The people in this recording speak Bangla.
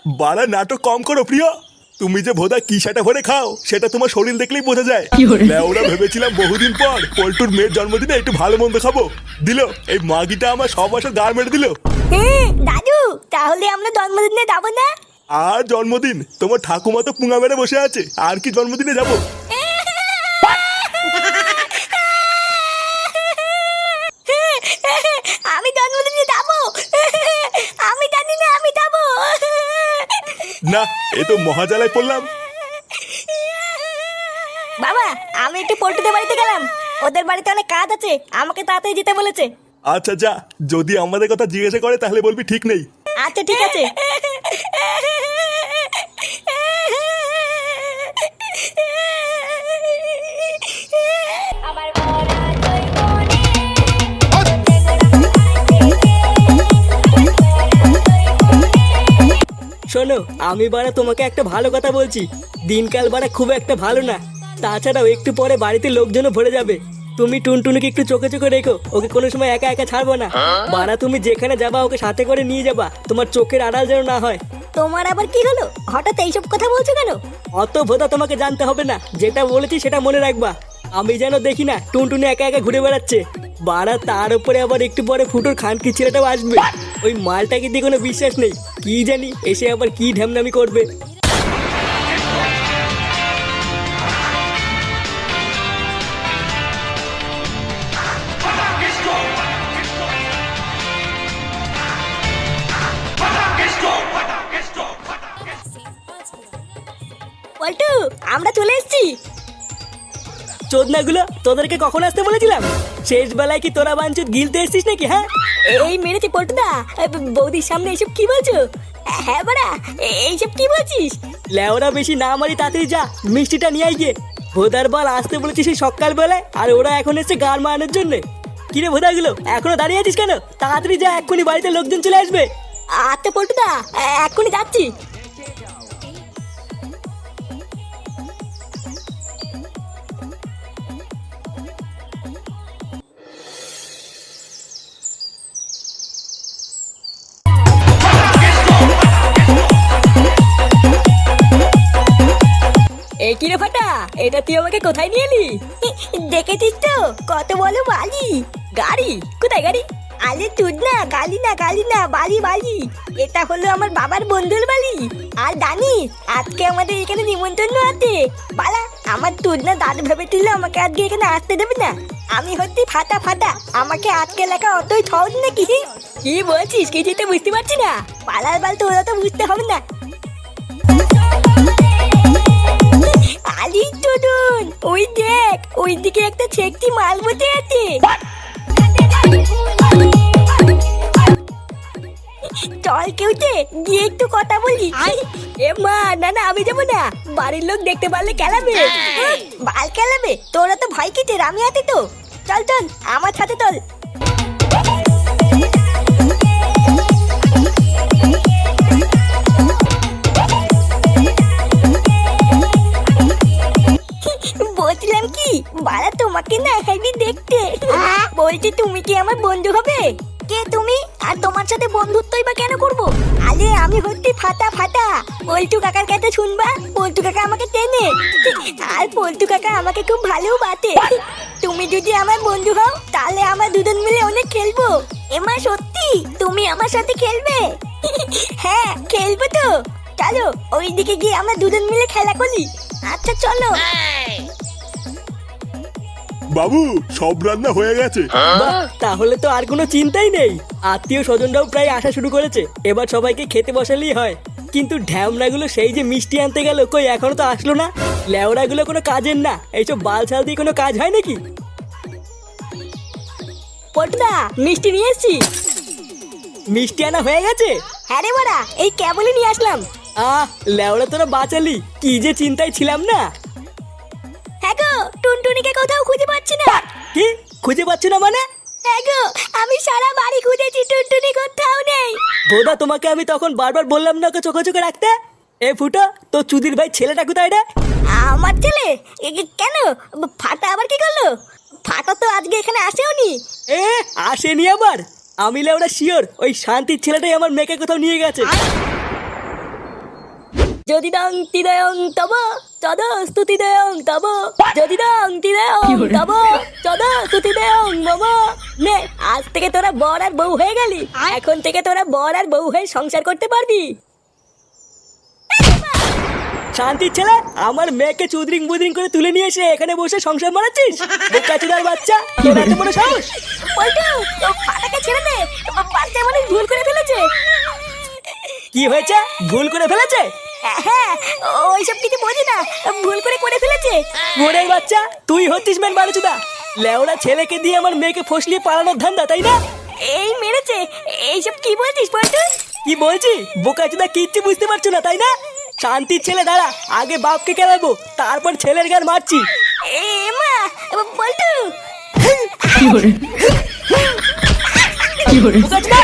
বাড়া নাটক কম করো প্রিয়। তুমি যে ভোদা কি সেটা ভরে খাও সেটা তোমার শরীর দেখলেই বোঝা যায়। ওরা ভেবেছিলাম বহুদিন পর পল্টুর মেয়ের জন্মদিনে একটু ভালো মন্দ খাবো, দিল এই মাগিটা আমার সব বছর গাড় মেরে দিল। দাদু তাহলে আমরা জন্মদিনে যাবো না? আর জন্মদিন? তোমার ঠাকুমা তো পুঙা মেরে বসে আছে, আর কি জন্মদিনে যাবো? আমি জন্মদিনে যাবো, আমি জানি না আমি যাবো। না, এ তো মহাজালায় পড়লাম। বাবা আমি একটু পল্টুদের বাড়িতে গেলাম, ওদের বাড়িতে অনেক কাজ আছে, আমাকে তাড়াতাড়ি যেতে বলেছে। আচ্ছা যা, যদি আমাদের কথা জিজ্ঞাসা করে তাহলে বলবি ঠিক নেই। আচ্ছা ঠিক আছে। শোনো, আমি বাড়া তোমাকে একটা ভালো কথা বলছি, দিনকাল বাড়া খুব একটা ভালো না। তাছাড়াও একটু পরে বাড়িতে লোকজনও ভরে যাবে। তুমি টুনটুনিকে একটু চোখে চোখে রেখো, ওকে কোনো সময় একা একা ছাড়বো না। বাড়া তুমি যেখানে যাবা ওকে সাথে করে নিয়ে যাবা, তোমার চোখের আড়াল যেন না হয়। তোমার আবার কি হলো, হঠাৎ এইসব কথা বলছো কেন? অত ভোদা তোমাকে জানতে হবে না, যেটা বলেছি সেটা মনে রাখবা। আমি যেন দেখি না টুনটুনি একা একা ঘুরে বেড়াচ্ছে। বাড়া তার উপরে আবার একটু পরে ফুটোর খানকি ছেলেটাও আসবে। ওই মালটাকে দিয়ে কোনো বিশ্বাস নেই, কি জানি এসে আবার কি ঢ্যামনামি করবে। পল্টু আমরা চলে এসেছি। চোদনাগুলো, তোদেরকে কখন আসতে বলেছিলাম? শেষ বেলায় কি তোরা বাঞ্চুত গিলতে এসছিস নাকি? হ্যাঁ এই মেরেছে পল্টুদা, বৌদির সামনে এইসব কি বলছো? হ্যাঁ বাড়া এইসব কি বলছিস? লেওরা বেশি না মারি, তাড়াতাড়ি যা মিষ্টিটা নিয়ে আই গিয়ে। ভোদার বল আসতে বলেছিস সেই সকাল বেলায়, আর ওরা এখন এসছে গান মারানোর জন্য। কিরে ভোদাগুলো, এখনো দাঁড়িয়ে আছিস কেন? তাড়াতাড়ি যা, এক্ষুনি বাড়িতে লোকজন চলে আসবে। আচ্ছা পল্টুদা এক্ষুনি যাচ্ছি। এই কিরে ফাটা, এটা তুই আমাকে কোথায় নিয়ে এলি? দেখেছিস তো কত বলো বালি। গাড়ি? কোথায় গাড়ি? আরে তুই না, গালি না গালি না, বালি বালি। এটা হলো আমার বাবার বন্ধুর বাড়ি। আর জানিস আজকে আমাদের এখানে নিমন্ত্রণ আছে। বালা আমার তুই না দাদু ভেবেছিল আমাকে আজকে এখানে আসতে দেবে না। আমি হচ্ছি ফাটা ফাটা, আমাকে আজকে লেখা অতই সহজ নাকি? কি বলছিস, কিছুই তো বুঝতে পারছি না। পালার বাল তো ওরা তো বুঝতে হবে না। আলি টুডুন ওই দেখ, ওই দিকে একটা ছেকটি মাল বসে আছে। চল কেউতে গিয়ে একটু কথা বলি। এ মা, না না আমি যাবো না, বাড়ির লোক দেখতে পারলে কেলাবে। বাল খেলাবে? তোরা তো ভয় কিতে, আমি আছি তো। চল চল আমার সাথে চল। বলছিলাম কি বাড়া, তোমাকে না এখানে দেখতে। বলছি তুমি কি আমার বন্ধু হবে? কে তুমি? আর তোমার সাথে বন্ধুত্বই বা কেন করবো? আরে আমি হচ্ছি ফাটা ফাটা, পল্টু কাকার কাছে শুনবা, পল্টু কাকা আমাকে টেনে। আর পল্টু কাকা আমাকে খুব ভালোবাসে। তুমি যদি আমার বন্ধু হও তাহলে আমরা দুজন মিলে অনেক খেলবো। এমা সত্যি তুমি আমার সাথে খেলবে? হ্যাঁ খেলবো তো। চলো ওইদিকে গিয়ে আমরা দুজন মিলে খেলা করি। আচ্ছা চলো। বাবু সব রান্না হয়ে গেছে। বাহ, তাহলে তো আর কোনো চিন্তাই নেই। আত্মীয় স্বজনরাও প্রায় আসা শুরু করেছে, এবার সবাইকে খেতে বসালেই হয়। কিন্তু ঢ্যামনাগুলো সেই যে মিষ্টি আনতে গেল, কই এখনো তো আসলো না। লেওড়াগুলো কোনো কাজের না, এইসব বাল ছাল দিয়ে কোনো কাজ হয় নাকি? পল্টুদা মিষ্টি নিয়ে এসছি। মিষ্টি আনা হয়ে গেছে? হ্যাঁ রে বাড়া, এই কেবলই নিয়ে আসলাম। লেওড়া তোরা বাঁচালি, কি যে চিন্তায় ছিলাম না। হ্যাঁ গো, টুনটুনিকে কোথাও খুঁজে পাচ্ছি না। কি খুঁজে পাচ্ছ না মানে? হ্যাঁ গো, আমি সারা বাড়ি খুঁজেছি, টুনটুনি কোথাও নেই। বোধা তোমাকে আমি তখন বারবার বললাম না ওকে চোখে চোখে রাখতে। এ ফুটো, তো চুদির ভাই ছেলেটা কোথায় রে? আমার ছেলে? কেন ফাটা আবার কি করলো? ফাটা তো আজকে এখানে আসেওনি। আসেনি আবার? আমি লেওড়া শিওর ওই শান্তির ছেলেটাই আমার মেয়েকে কোথাও নিয়ে গেছে। যদি দং তিদয়ং তব তদ স্তুতি দেয়ং তব যদি দং তিদয়ং তব তদ স্তুতি দেয়ং মম। নে আজ থেকে তোরা বর আর বউ হয়ে গেলি, এখন থেকে তোরা বর আর বউ হয়ে সংসার করতে পারবি। শান্তির ছেলে, আমার মেয়েকে চুদরিং বুদরিং করে তুলে নিয়ে এসে এখানে বসে সংসার মারাচ্ছিস? বোকাচোদার বাচ্চা, তোর এত বড় সাহস! পল্টু, ও ফাটাকে ছেড়ে দে, বাচ্চা মানে ভুল করে ফেলেছে। কি হয়েছে? ভুল করে ফেলেছে? হ্যাঁ, ওইসব কিছু বুঝি না, ভুল করে ফেলেছে। গোড়ের বাচ্চা, তুই হচ্ছিস মেন বারুচুদা। লেওড়া ছেলেকে দিয়ে আমার মেয়েকে ফসলিয়ে পালানোর ধান্দা, তাই না? এই মেরেছে, এইসব কি বলছিস পল্টু? কি বলছি? বোকাচোদা কিচ্ছু বুঝতে পারছো না, তাই না? শান্তির ছেলে, দাঁড়া, আগে বাপকে কেলাবো, তারপর ছেলের গান মারছি। এ মা, পল্টু। বোকাচোদা!